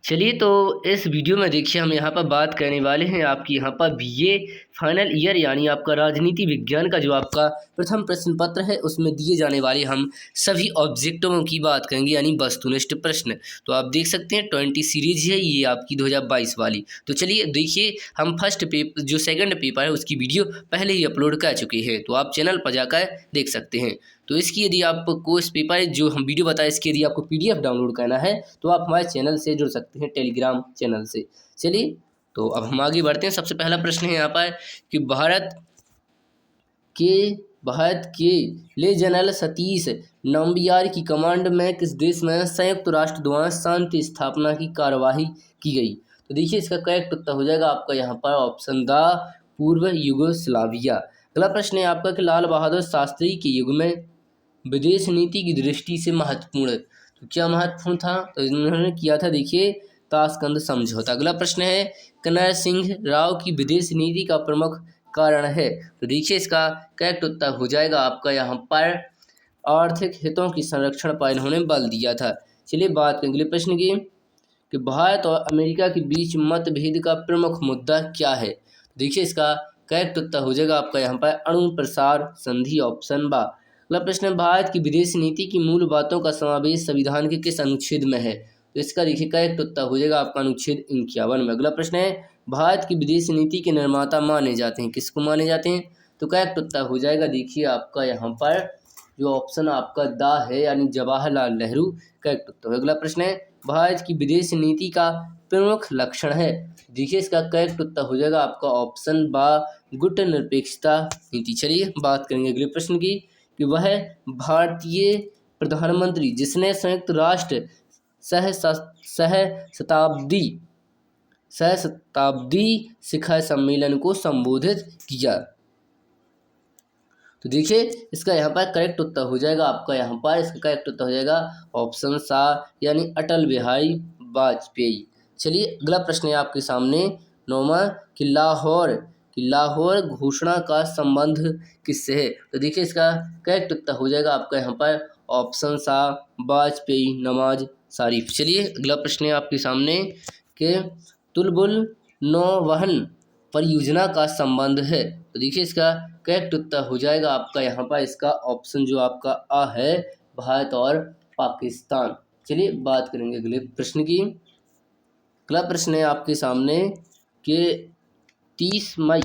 चलिए तो इस वीडियो में देखिए हम यहाँ पर बात करने वाले हैं आपकी यहाँ पर बीए फाइनल ईयर यानी आपका राजनीति विज्ञान का जो आपका प्रथम प्रश्न पत्र है उसमें दिए जाने वाले हम सभी ऑब्जेक्टिवों की बात करेंगे यानी वस्तुनिष्ठ प्रश्न। तो आप देख सकते हैं 20 सीरीज है ये आपकी 2022 वाली। तो चलिए देखिए हम फर्स्ट पेपर जो सेकंड पेपर है उसकी वीडियो पहले ही अपलोड कर चुके हैं, तो आप चैनल पर जाकर देख सकते हैं। तो इसकी यदि आपको इस पेपर जो हम वीडियो बताए इसकी यदि आपको PDF डाउनलोड करना है तो आप हमारे चैनल से जुड़ सकते हैं, टेलीग्राम चैनल से। चलिए तो अब हम आगे बढ़ते हैं। सबसे पहला प्रश्न है यहाँ पर कि भारत के ले जनरल सतीश नंबियार की कमांड में किस देश में संयुक्त राष्ट्र द्वारा शांति स्थापना की कार्यवाही की गई। तो देखिए इसका करेक्ट उत्तर हो जाएगा आपका यहाँ पर ऑप्शन द पूर्व युगोस्लाविया। अगला प्रश्न है आपका कि लाल बहादुर शास्त्री के युग में विदेश नीति की दृष्टि से महत्वपूर्ण, तो क्या महत्वपूर्ण था, तो इन्होंने किया था देखिए ताशकंद समझौता। अगला प्रश्न है कन्हैया सिंह राव की विदेश नीति का प्रमुख कारण है, तो देखिए इसका करेक्ट उत्तर हो जाएगा आपका यहाँ पर आर्थिक हितों की संरक्षण पर इन्होंने बल दिया था। चलिए बात करेंगे अगले प्रश्न की कि भारत और अमेरिका के बीच मतभेद का प्रमुख मुद्दा क्या है। तो देखिए इसका करेक्ट उत्तर हो जाएगा आपका यहाँ पर अणु प्रसार संधि, ऑप्शन बा। अगला प्रश्न है भारत की विदेश नीति की मूल बातों का समावेश संविधान के किस अनुच्छेद में है, तो इसका देखिए करेक्ट उत्तर हो जाएगा आपका अनुच्छेद 51 में। अगला प्रश्न है भारत की विदेश नीति के निर्माता माने जाते हैं, किसको माने जाते हैं, तो करेक्ट उत्तर हो जाएगा देखिए आपका यहाँ पर जो ऑप्शन आपका दा है यानी जवाहरलाल नेहरू, करेक्ट उत्तर। अगला प्रश्न है भारत की विदेश नीति का प्रमुख लक्षण है, देखिए इसका करेक्ट उत्तर हो जाएगा आपका ऑप्शन बा गुटनिरपेक्षता नीति। चलिए बात करेंगे अगले प्रश्न की कि वह भारतीय प्रधानमंत्री जिसने संयुक्त राष्ट्र सहशताब्दी शिखर सम्मेलन को संबोधित किया। तो देखिए इसका यहाँ पर करेक्ट उत्तर हो जाएगा आपका यहाँ पर इसका करेक्ट उत्तर हो जाएगा ऑप्शन सा यानी अटल बिहारी वाजपेयी। चलिए अगला प्रश्न है आपके सामने 9वां कि लाहौर घोषणा का संबंध किससे है, तो देखिए इसका करेक्ट उत्तर हो जाएगा आपका यहाँ पर ऑप्शन सा वाजपेयी नवाज शरीफ। चलिए अगला प्रश्न है आपके सामने कि तुलबुल नौवहन परियोजना का संबंध है, तो देखिए इसका करेक्ट उत्तर हो जाएगा आपका यहाँ पर इसका ऑप्शन जो आपका आ है भारत और पाकिस्तान। चलिए बात करेंगे अगले प्रश्न की। अगला प्रश्न है आपके सामने कि 30 मई,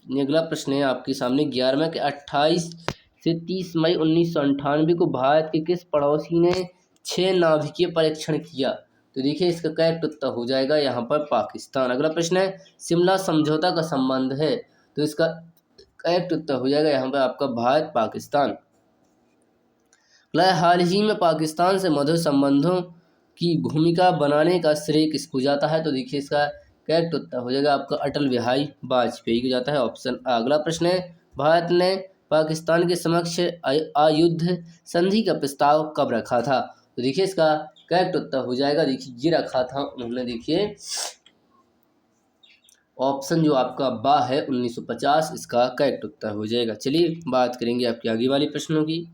अगला प्रश्न है आपके सामने 11वां कि 28 से 30 मई 1998 को भारत के किस पड़ोसी ने 6 नाभिकीय परीक्षण किया, तो देखिए इसका करेक्ट उत्तर हो जाएगा यहाँ पर पाकिस्तान। अगला प्रश्न है शिमला समझौता का संबंध है, तो इसका करेक्ट उत्तर हो जाएगा यहाँ पर आपका भारत पाकिस्तान। हाल ही में पाकिस्तान से मधुर संबंधों की भूमिका बनाने का श्रेय किसको जाता है, तो देखिए इसका करेक्ट उत्तर हो जाएगा आपका अटल बिहारी वाजपेयी को जाता है, ऑप्शन आ। अगला प्रश्न है भारत ने पाकिस्तान के समक्ष अयुद्ध संधि का प्रस्ताव कब रखा था, तो देखिए इसका करेक्ट उत्तर हो जाएगा देखिए ये रखा था उन्होंने, देखिए ऑप्शन जो आपका बा है 1950 इसका करेक्ट उत्तर हो जाएगा। चलिए बात करेंगे आपके आगे वाले प्रश्नों की।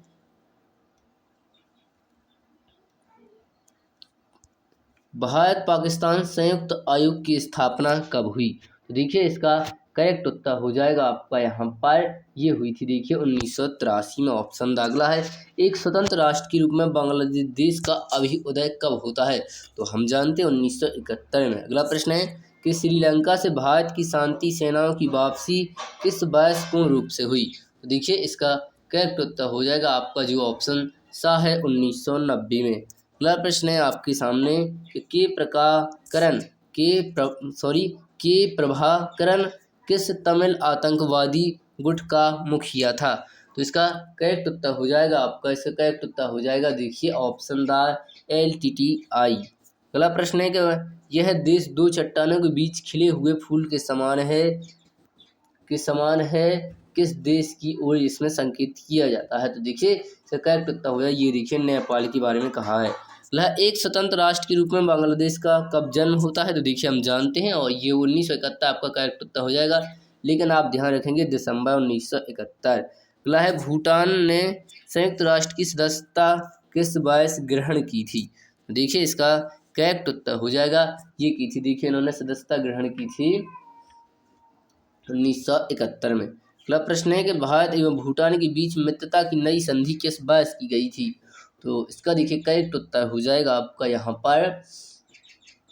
भारत पाकिस्तान संयुक्त आयोग की स्थापना कब हुई, तो देखिए इसका करेक्ट उत्तर हो जाएगा आपका यहाँ पर ये हुई थी देखिए 1983 में, ऑप्शन दाखला है। एक स्वतंत्र राष्ट्र के रूप में बांग्लादेश का अभ्युदय कब होता है, तो हम जानते हैं 1971 में। अगला प्रश्न है कि श्रीलंका से भारत की शांति सेनाओं की वापसी किस वर्ष पूर्ण रूप से हुई, तो देखिए इसका करेक्ट उत्तर हो जाएगा आपका जो ऑप्शन सा है 1990 में। अगला प्रश्न है आपके सामने कि के प्रभाकरण किस तमिल आतंकवादी गुट का मुखिया था, तो इसका करेक्ट उत्तर हो जाएगा आपका इसका करेक्ट उत्तर हो जाएगा देखिए ऑप्शन दा LTTI। अगला प्रश्न है कि यह देश दो चट्टानों के बीच खिले हुए फूल के समान है किस देश की ओर इसमें संकेत किया जाता है, तो देखिए इसका करेक्ट उत्तर हो जाएगा ये देखिए नेपाल के बारे में कहा है। एक स्वतंत्र राष्ट्र के रूप में बांग्लादेश का कब जन्म होता है, तो देखिए हम जानते हैं और ये 1971 आपका करेक्ट उत्तर हो जाएगा, लेकिन आप ध्यान रखेंगे दिसंबर 1971। अगला है भूटान ने संयुक्त राष्ट्र की सदस्यता किस वर्ष ग्रहण की थी, तो देखिए इसका करेक्ट उत्तर हो जाएगा ये की थी। देखिए इन्होंने सदस्यता ग्रहण की थी 1971 में। अगला प्रश्न है कि भारत एवं भूटान के बीच मित्रता की नई संधि किस वर्ष की गई थी? तो इसका देखिए करेक्ट उत्तर हो जाएगा आपका यहाँ पर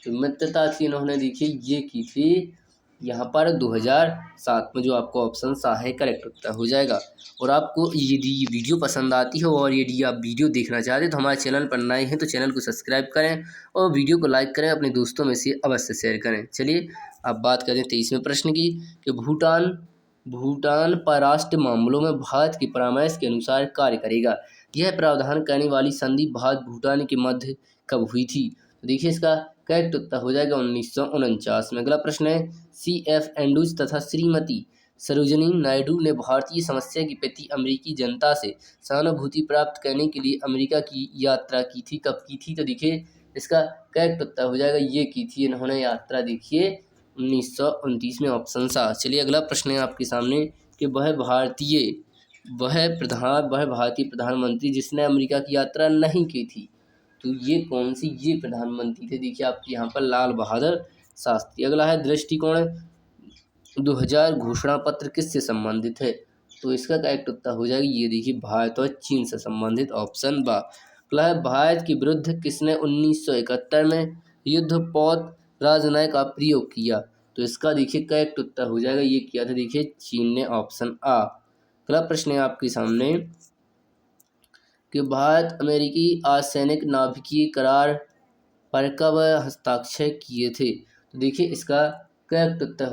जो मित्रता थी इन्होंने देखिए ये की थी यहाँ पर 2007 में, जो आपको ऑप्शन सा है करेक्ट उत्तर हो जाएगा। और आपको यदि ये वीडियो पसंद आती हो और यदि आप वीडियो देखना चाहते हैं तो हमारे चैनल पर नए हैं तो चैनल को सब्सक्राइब करें और वीडियो को लाइक करें, अपने दोस्तों में से अवश्य शेयर करें। चलिए अब बात करें 23वें प्रश्न की कि भूटान भूटान परराष्ट्र मामलों में भारत के परामर्श के अनुसार कार्य करेगा। यह प्रावधान करने वाली संधि भारत भूटान के मध्य कब हुई थी? तो देखिए इसका करेक्ट उत्तर हो जाएगा 1949 में। अगला प्रश्न है CF एंड्रूज तथा श्रीमती सरोजिनी नायडू ने भारतीय समस्या के प्रति अमेरिकी जनता से सहानुभूति प्राप्त करने के लिए अमेरिका की यात्रा की थी। कब की थी? तो देखिए इसका करेक्ट उत्तर हो जाएगा ये की थी इन्होंने यात्रा देखिए 1929 में, ऑप्शन सा। चलिए अगला प्रश्न है आपके सामने कि वह भारतीय प्रधानमंत्री जिसने अमेरिका की यात्रा नहीं की थी, तो ये कौन सी ये प्रधानमंत्री थे? देखिए आपके यहाँ पर लाल बहादुर शास्त्री। अगला है दृष्टिकोण 2000 घोषणा पत्र किससे संबंधित है? तो इसका करेक्ट उत्तर हो जाएगा ये देखिए भारत और चीन से संबंधित, ऑप्शन बा। अगला है भारत के विरुद्ध किसने 1971 में युद्धपोत राजनय का प्रयोग किया? तो इसका देखिए करेक्ट उत्तर हो जाएगा ये किया था देखिए चीन ने, ऑप्शन आ। अगला प्रश्न है आपके सामने कि भारत अमेरिकी आर्सेनिक नाभिकीय करार पर कब हस्ताक्षर किए थे? तो देखिए इसका करेक्ट उत्तर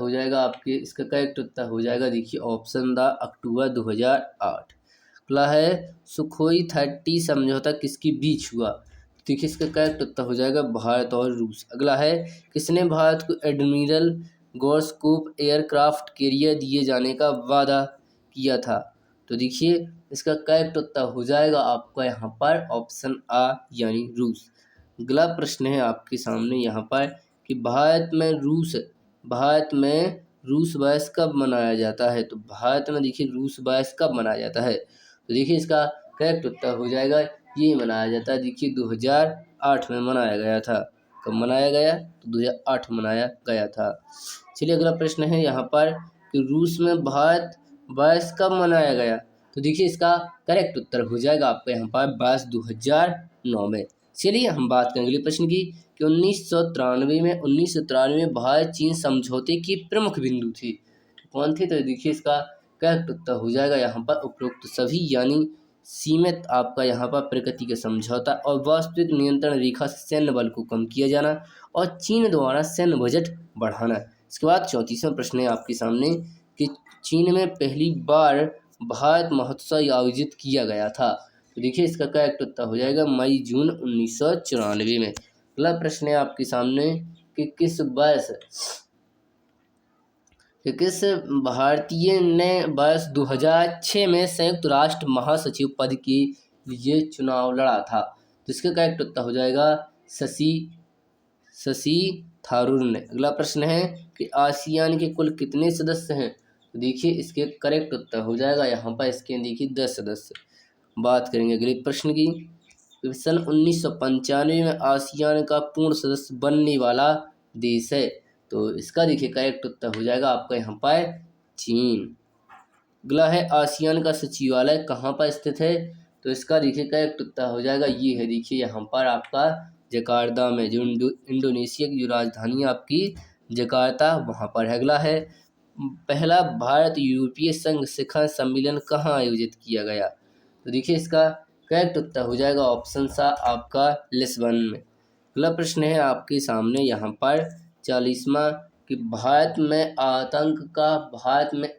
हो जाएगा देखिए ऑप्शन द अक्टूबर 2008। अगला है सुखोई 30 समझौता किसके बीच हुआ? देखिए इसका करेक्ट उत्तर हो जाएगा भारत और रूस। अगला है किसने भारत को एडमिरल गोरस्कोप एयरक्राफ्ट कैरियर दिए जाने का वादा किया था? तो देखिए इसका करेक्ट उत्तर हो जाएगा आपका यहाँ पर ऑप्शन आ यानी रूस। अगला प्रश्न है आपके सामने यहाँ पर कि भारत में रूस वर्ष कब मनाया जाता है? तो भारत में देखिए रूस वर्ष कब मनाया जाता है? तो देखिए इसका करेक्ट उत्तर हो जाएगा ये मनाया जाता है देखिए 2008 में मनाया गया था। कब मनाया गया? तो 2008 में मनाया गया था। चलिए अगला प्रश्न है यहाँ पर कि रूस में भारत वर्ष कब मनाया गया? तो देखिए इसका करेक्ट उत्तर हो जाएगा आपका यहाँ पर वर्ष 2009 में। चलिए हम बात करेंगे अगले प्रश्न की कि 1993 में भारत चीन समझौते की प्रमुख बिंदु थे, कौन थे? तो देखिए इसका करेक्ट उत्तर हो जाएगा यहाँ पर उपरोक्त सभी, यानी सीमित आपका यहाँ पर प्रकृति का समझौता और वास्तविक नियंत्रण रेखा से सैन्य बल को कम किया जाना और चीन द्वारा सैन्य बजट बढ़ाना। इसके बाद 34वां प्रश्न है आपके सामने कि चीन में पहली बार भारत महोत्सव आयोजित किया गया था। तो देखिए इसका करेक्ट उत्तर हो जाएगा मई जून 1994 में। अगला प्रश्न है आपके सामने कि किस भारतीय ने वर्ष 2006 में संयुक्त राष्ट्र महासचिव पद के लिए चुनाव लड़ा था? तो इसका करेक्ट उत्तर हो जाएगा शशि थारूर ने। अगला प्रश्न है कि आसियान के कुल कितने सदस्य हैं? तो देखिए इसके करेक्ट उत्तर हो जाएगा यहाँ पर इसके देखिए 10 सदस्य। बात करेंगे अगले प्रश्न की। सन 1995 में आसियान का पूर्ण सदस्य बनने वाला देश है, तो इसका देखिए करेक्ट उत्तर हो जाएगा आपका यहाँ पर चीन। अगला है आसियान का सचिवालय कहाँ पर स्थित है? तो इसका देखिए करेक्ट उत्तर हो जाएगा ये है देखिए यहाँ पर आपका जकार्ता में, जो इंडोनेशिया की जो राजधानी आपकी जकार्ता वहाँ पर है। अगला है पहला भारत यूरोपीय संघ शिखर सम्मेलन कहाँ आयोजित किया गया? तो देखिए इसका करेक्ट उत्तर हो जाएगा ऑप्शन सा आपका लिस्बन में। अगला प्रश्न है आपके सामने यहाँ पर 40वां कि भारत में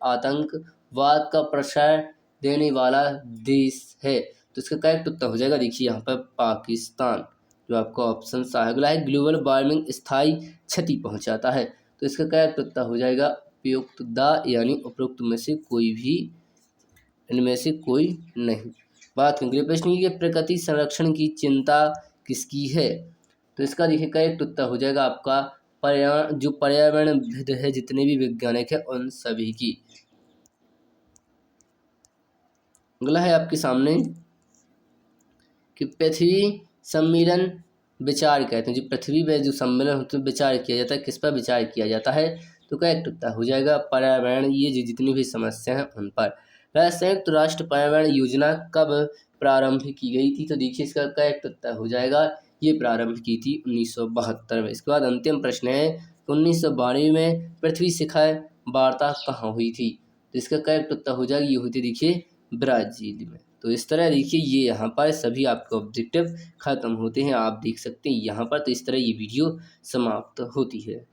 आतंकवाद का प्रश्रय देने वाला देश है, तो इसका करेक्ट उत्तर हो जाएगा देखिए यहाँ पर पाकिस्तान, जो आपका ऑप्शन सा है। अगला है ग्लोबल वार्मिंग स्थायी क्षति पहुँचाता है, तो इसका करेक्ट उत्तर हो जाएगा उपयुक्त द यानी उपरोक्त में से कोई भी, इनमें से कोई नहीं। बात करेंगे प्रश्न की प्रकृति संरक्षण की चिंता किसकी है? तो इसका देखिए करेक्ट उत्तर हो जाएगा आपका पर्यावरणविद है, जितने भी वैज्ञानिक है उन सभी की। अगला है आपके सामने कि पृथ्वी सम्मेलन विचार कहते हैं। जो पृथ्वी पे जो सम्मेलन होते हैं विचार किया जाता है, किस पर विचार किया जाता है? तो करेक्ट उत्तर हो जाएगा पर्यावरण, ये जो जितनी भी समस्या हैं उन पर। वह संयुक्त राष्ट्र पर्यावरण योजना कब प्रारंभ की गई थी? तो देखिए इसका करेक्ट उत्तर हो जाएगा, ये प्रारंभ की थी 1972 में। इसके बाद अंतिम प्रश्न है 1992 में पृथ्वी शिखर वार्ता कहाँ हुई थी? तो इसका करेक्ट उत्तर हो जाएगा, ये हुई थी देखिए ब्राज़ील में। तो इस तरह देखिए ये यहाँ पर सभी आपके ऑब्जेक्टिव खत्म होते हैं, आप देख सकते हैं यहाँ पर। तो इस तरह ये वीडियो समाप्त होती है।